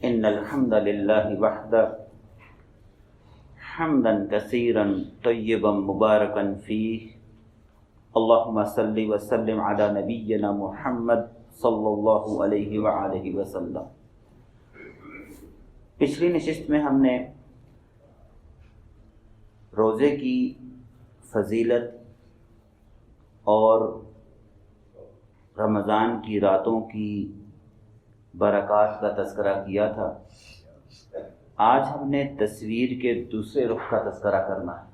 ان الحمد للہ وحدہ حمدا کثیرا طیبا مبارکا فیہ اللہم صلی وسلم علی نبینا محمد صلی اللہ علیہ وآلہ وسلم۔ پچھلی نشست میں ہم نے روزے کی فضیلت اور رمضان کی راتوں کی برکات کا تذکرہ کیا تھا۔ آج ہم نے تصویر کے دوسرے رخ کا تذکرہ کرنا ہے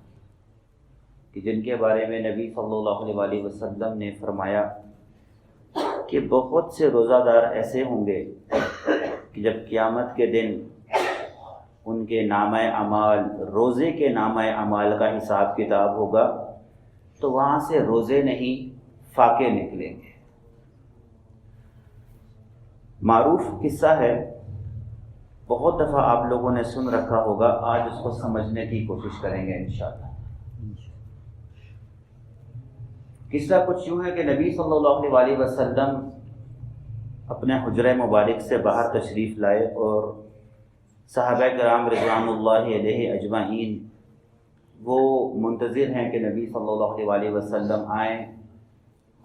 کہ جن کے بارے میں نبی صلی اللہ علیہ وآلہ وسلم نے فرمایا کہ بہت سے روزہ دار ایسے ہوں گے کہ جب قیامت کے دن ان کے نامہ اعمال، روزے کے نامہ اعمال کا حساب کتاب ہوگا تو وہاں سے روزے نہیں فاقے نکلیں گے۔ معروف قصہ ہے، بہت دفعہ آپ لوگوں نے سن رکھا ہوگا، آج اس کو سمجھنے کی کوشش کریں گے انشاءاللہ۔ قصہ کچھ یوں ہے کہ نبی صلی اللہ علیہ وآلہ وسلم اپنے حجرہ مبارک سے باہر تشریف لائے اور صحابہ کرام رضوان اللہ علیہ اجمعین وہ منتظر ہیں کہ نبی صلی اللہ علیہ وآلہ وسلم آئیں،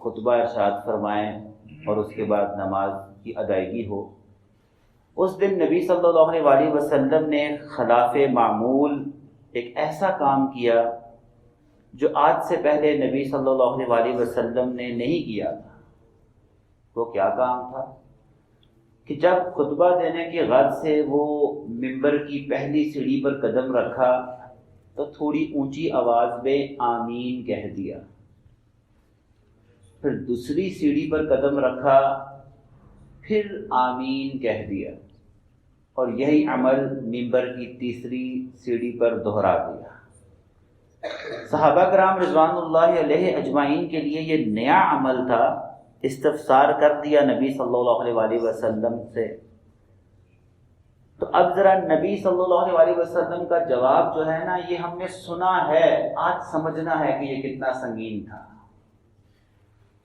خطبہ ارشاد فرمائیں اور اس کے بعد نماز کی ادائیگی ہو۔ اس دن نبی صلی اللہ علیہ وآلہ وسلم نے خلاف معمول ایک ایسا کام کیا جو آج سے پہلے نبی صلی اللہ علیہ وآلہ وسلم نے نہیں کیا تھا۔ وہ کیا کام تھا کہ جب خطبہ دینے کی غرض سے وہ ممبر کی پہلی سیڑھی پر قدم رکھا تو تھوڑی اونچی آواز میں آمین کہہ دیا، پھر دوسری سیڑھی پر قدم رکھا، پھر آمین کہہ دیا، اور یہی عمل ممبر کی تیسری سیڑھی پر دہرا دیا۔ صحابہ کرام رضوان اللہ علیہ اجمعین کے لیے یہ نیا عمل تھا، استفسار کر دیا نبی صلی اللہ علیہ وآلہ وسلم سے۔ تو اب ذرا نبی صلی اللہ علیہ وآلہ وسلم کا جواب جو ہے نا، یہ ہم نے سنا ہے، آج سمجھنا ہے کہ یہ کتنا سنگین تھا۔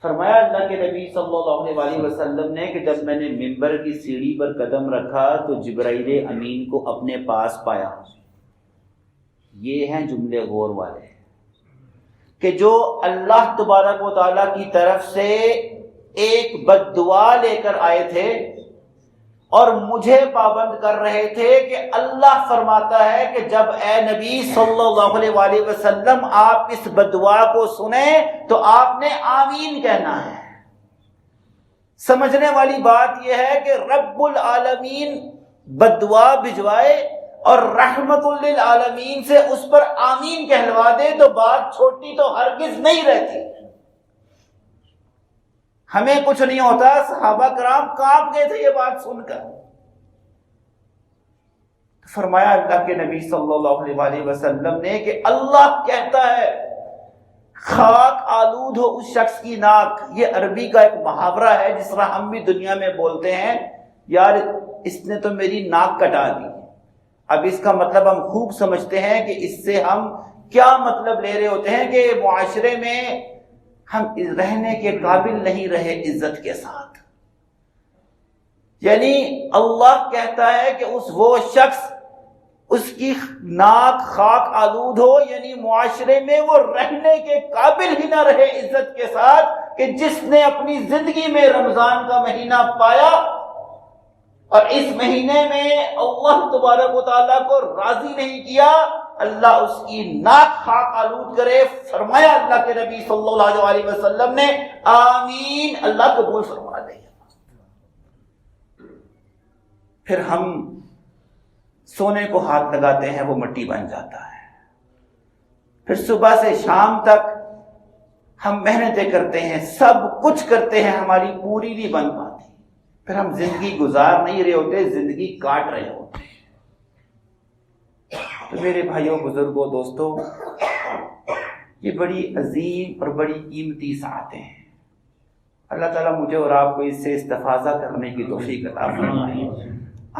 فرمایا اللہ کے نبی صلی اللہ علیہ وآلہ وسلم نے کہ جب میں نے ممبر کی سیڑھی پر قدم رکھا تو جبرائیل امین کو اپنے پاس پایا۔ یہ ہیں جملے غور والے کہ جو اللہ تبارک و تعالیٰ کی طرف سے ایک بد دعا لے کر آئے تھے اور مجھے پابند کر رہے تھے کہ اللہ فرماتا ہے کہ جب اے نبی صلی اللہ علیہ وآلہ وسلم آپ اس بد دعا کو سنیں تو آپ نے آمین کہنا ہے۔ سمجھنے والی بات یہ ہے کہ رب العالمین بد دعا بھجوائے اور رحمت للعالمین سے اس پر آمین کہلوا دے تو بات چھوٹی تو ہرگز نہیں رہتی۔ ہمیں کچھ نہیں ہوتا، صحابہ کرام کانپ گئے تھے یہ بات سن کر۔ فرمایا اللہ کے نبی صلی اللہ علیہ وآلہ وسلم نے کہ اللہ کہتا ہے خاک آلود ہو اس شخص کی ناک۔ یہ عربی کا ایک محاورہ ہے، جس طرح ہم بھی دنیا میں بولتے ہیں یار اس نے تو میری ناک کٹا دی۔ اب اس کا مطلب ہم خوب سمجھتے ہیں کہ اس سے ہم کیا مطلب لے رہے ہوتے ہیں کہ معاشرے میں ہم رہنے کے قابل نہیں رہے عزت کے ساتھ۔ یعنی اللہ کہتا ہے کہ وہ شخص اس کی ناک خاک آلود ہو، یعنی معاشرے میں وہ رہنے کے قابل ہی نہ رہے عزت کے ساتھ، کہ جس نے اپنی زندگی میں رمضان کا مہینہ پایا اور اس مہینے میں اللہ تبارک و تعالیٰ کو راضی نہیں کیا، اللہ اس کی ناک خاک آلود کرے۔ فرمایا اللہ کے نبی صلی اللہ علیہ وسلم نے آمین، اللہ قبول فرما دے۔ پھر ہم سونے کو ہاتھ لگاتے ہیں وہ مٹی بن جاتا ہے، پھر صبح سے شام تک ہم محنتیں کرتے ہیں، سب کچھ کرتے ہیں، ہماری پوری نہیں بن پاتی، پھر ہم زندگی گزار نہیں رہے ہوتے، زندگی کاٹ رہے ہوتے ہیں۔ تو میرے بھائیوں، بزرگوں، دوستوں، یہ بڑی عظیم اور بڑی قیمتی ساعتیں ہیں۔ اللہ تعالیٰ مجھے اور آپ کو اس سے استفادہ کرنے کی توفیق عطا فرمائے۔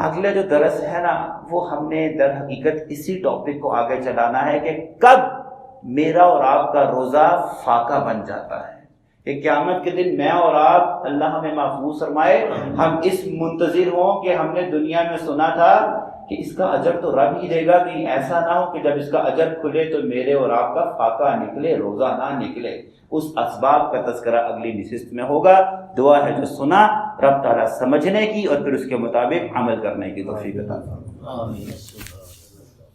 اگلا جو درس ہے نا، وہ ہم نے در حقیقت اسی ٹاپک کو آگے چلانا ہے کہ کب میرا اور آپ کا روزہ فاقہ بن جاتا ہے، کہ قیامت کے دن میں اور آپ، اللہ ہمیں محفوظ فرمائے، ہم اس منتظر ہوں کہ ہم نے دنیا میں سنا تھا کہ اس کا اجر تو رب ہی دے گا، کہیں ایسا نہ ہو کہ جب اس کا اجر کھلے تو میرے اور آپ کا فاقہ نکلے، روزہ نہ نکلے۔ اس اسباب کا تذکرہ اگلی نشست میں ہوگا۔ دعا ہے جو سنا رب تعالیٰ سمجھنے کی اور پھر اس کے مطابق عمل کرنے کی توفیق عطا فرمائے۔ آمین۔